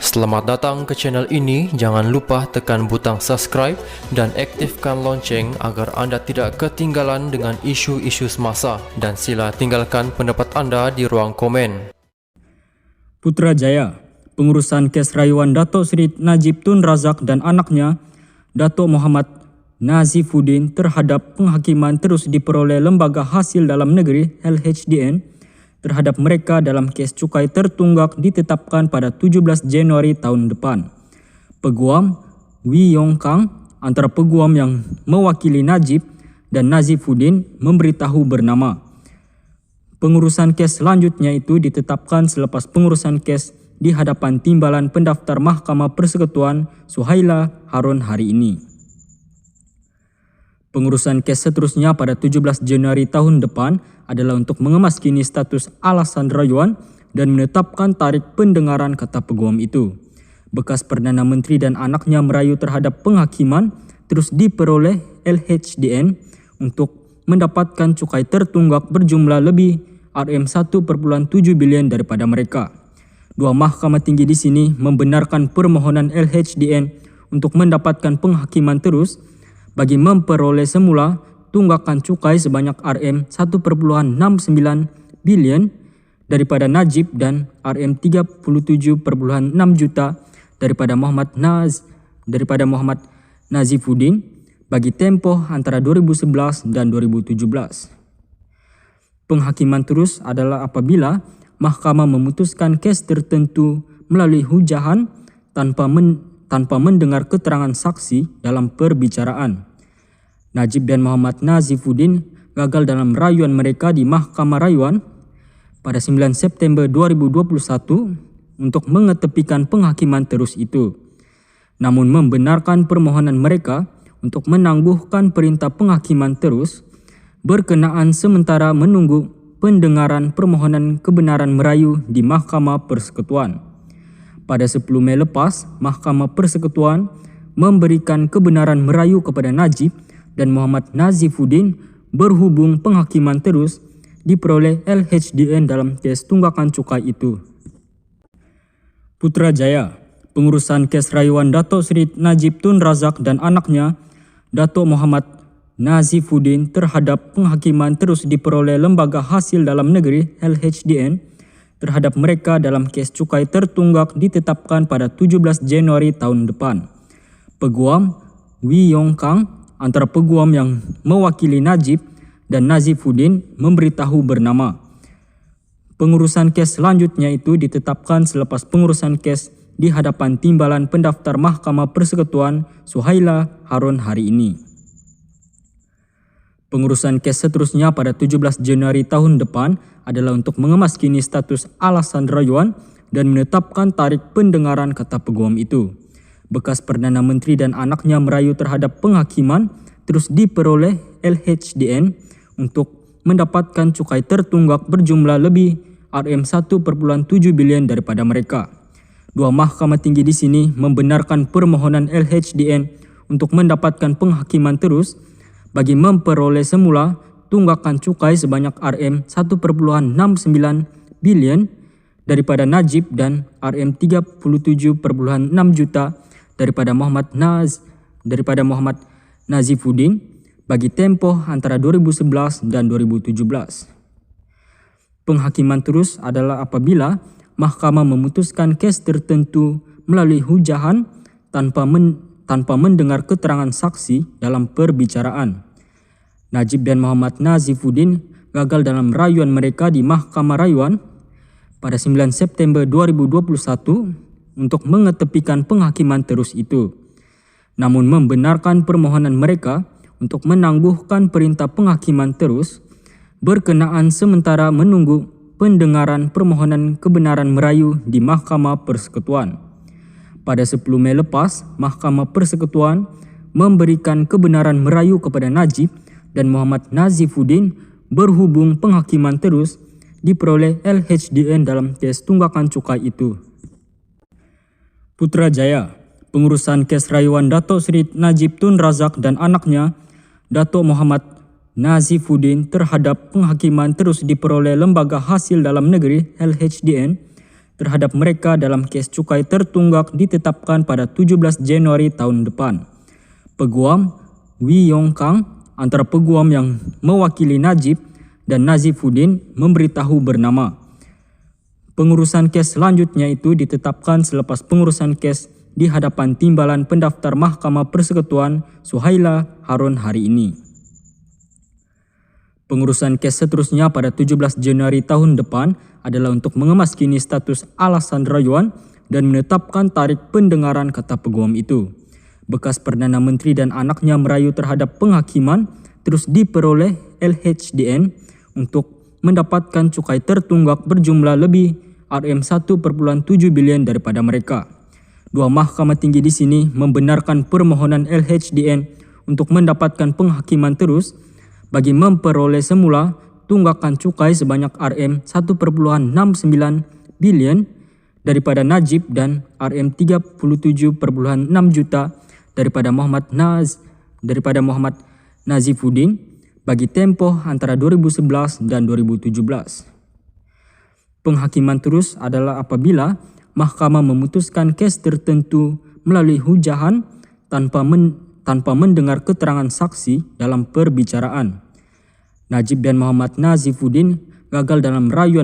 Selamat datang ke channel ini. Jangan lupa tekan butang subscribe dan aktifkan lonceng agar anda tidak ketinggalan dengan isu-isu semasa, dan sila tinggalkan pendapat anda di ruang komen. Putrajaya, pengurusan kes rayuan Dato' Sri Najib Tun Razak dan anaknya, Dato' Muhammad Nazifuddin terhadap penghakiman terus diperoleh Lembaga Hasil Dalam Negeri LHDN terhadap mereka dalam kes cukai tertunggak ditetapkan pada 17 Januari tahun depan. Peguam Wee Yong Kang antara peguam yang mewakili Najib dan Nazifuddin memberitahu bernama. Pengurusan kes selanjutnya itu ditetapkan selepas pengurusan kes di hadapan Timbalan Pendaftar Mahkamah Persekutuan Suhaila Harun hari ini. Pengurusan kes seterusnya pada 17 Januari tahun depan adalah untuk mengemas kini status alasan rayuan dan menetapkan tarikh pendengaran kata peguam itu. Bekas Perdana Menteri dan anaknya merayu terhadap penghakiman terus diperoleh LHDN untuk mendapatkan cukai tertunggak berjumlah lebih Rm1,7 bilion daripada mereka. Dua mahkamah tinggi di sini membenarkan permohonan LHDN untuk mendapatkan penghakiman terus bagi memperoleh semula tunggakan cukai sebanyak Rm1,69 bilion daripada Najib dan Rm37,6 juta daripada Muhammad Nazifuddin bagi tempoh antara 2011 dan 2017. Penghakiman terus adalah apabila mahkamah memutuskan kes tertentu melalui hujahan tanpa mendengar keterangan saksi dalam perbicaraan. Najib dan Muhammad Nazifuddin gagal dalam rayuan mereka di Mahkamah Rayuan pada 9 September 2021 untuk mengetepikan penghakiman terus itu, namun membenarkan permohonan mereka untuk menangguhkan perintah penghakiman terus berkenaan sementara menunggu pendengaran permohonan kebenaran merayu di Mahkamah Persekutuan. Pada 10 Mei lepas, Mahkamah Persekutuan memberikan kebenaran merayu kepada Najib dan Muhammad Nazifuddin berhubung penghakiman terus diperoleh LHDN dalam kes tunggakan cukai itu. Putrajaya, pengurusan kes rayuan Dato' Sri Najib Tun Razak dan anaknya, Dato' Muhammad Nazifuddin terhadap penghakiman terus diperoleh Lembaga Hasil Dalam Negeri LHDN terhadap mereka dalam kes cukai tertunggak ditetapkan pada 17 Januari tahun depan. Peguam Wee Yong Kang antara peguam yang mewakili Najib dan Nazifuddin memberitahu bernama. Pengurusan kes selanjutnya itu ditetapkan selepas pengurusan kes di hadapan Timbalan Pendaftar Mahkamah Persekutuan Suhaila Harun hari ini. Pengurusan kes seterusnya pada 17 Januari tahun depan adalah untuk mengemas kini status alasan rayuan dan menetapkan tarikh pendengaran kata peguam itu. Bekas Perdana Menteri dan anaknya merayu terhadap penghakiman terus diperoleh LHDN untuk mendapatkan cukai tertunggak berjumlah lebih Rm1,7 bilion daripada mereka. Dua mahkamah tinggi di sini membenarkan permohonan LHDN untuk mendapatkan penghakiman terus bagi memperoleh semula tunggakan cukai sebanyak Rm1,69 bilion daripada Najib dan Rm37,6 juta daripada Muhammad Nazifuddin bagi tempoh antara 2011 dan 2017. Penghakiman terus adalah apabila mahkamah memutuskan kes tertentu melalui hujahan tanpa mendengar keterangan saksi dalam perbicaraan. Najib dan Muhammad Nazifuddin gagal dalam rayuan mereka di Mahkamah Rayuan pada 9 September 2021 untuk mengetepikan penghakiman terus itu, namun membenarkan permohonan mereka untuk menangguhkan perintah penghakiman terus berkenaan sementara menunggu pendengaran permohonan kebenaran merayu di Mahkamah Persekutuan. Pada 10 Mei lepas, Mahkamah Persekutuan memberikan kebenaran merayu kepada Najib dan Muhammad Nazifuddin berhubung penghakiman terus diperoleh LHDN dalam kes tunggakan cukai itu. Putrajaya, pengurusan kes rayuan Dato' Sri Najib Tun Razak dan anaknya, Dato' Muhammad Nazifuddin terhadap penghakiman terus diperoleh Lembaga Hasil Dalam Negeri LHDN terhadap mereka dalam kes cukai tertunggak ditetapkan pada 17 Januari tahun depan. Peguam Wee Yong Kang, antara peguam yang mewakili Najib dan Nazifuddin, memberitahu bernama. Pengurusan kes selanjutnya itu ditetapkan selepas pengurusan kes di hadapan Timbalan Pendaftar Mahkamah Persekutuan Suhaila Harun hari ini. Pengurusan kes seterusnya pada 17 Januari tahun depan adalah untuk mengemaskini status alasan rayuan dan menetapkan tarikh pendengaran, kata peguam itu. Bekas Perdana Menteri dan anaknya merayu terhadap penghakiman terus diperoleh LHDN untuk mendapatkan cukai tertunggak berjumlah lebih Rm1,7 bilion daripada mereka. Dua mahkamah tinggi di sini membenarkan permohonan LHDN untuk mendapatkan penghakiman terus bagi memperoleh semula tunggakan cukai sebanyak Rm1,69 bilion daripada Najib dan Rm37,6 juta daripada Muhammad Nazifuddin bagi tempoh antara 2011 dan 2017. Penghakiman terus adalah apabila mahkamah memutuskan kes tertentu melalui hujahan tanpa mendengar keterangan saksi dalam perbicaraan. Najib dan Muhammad Nazifuddin gagal dalam rayuan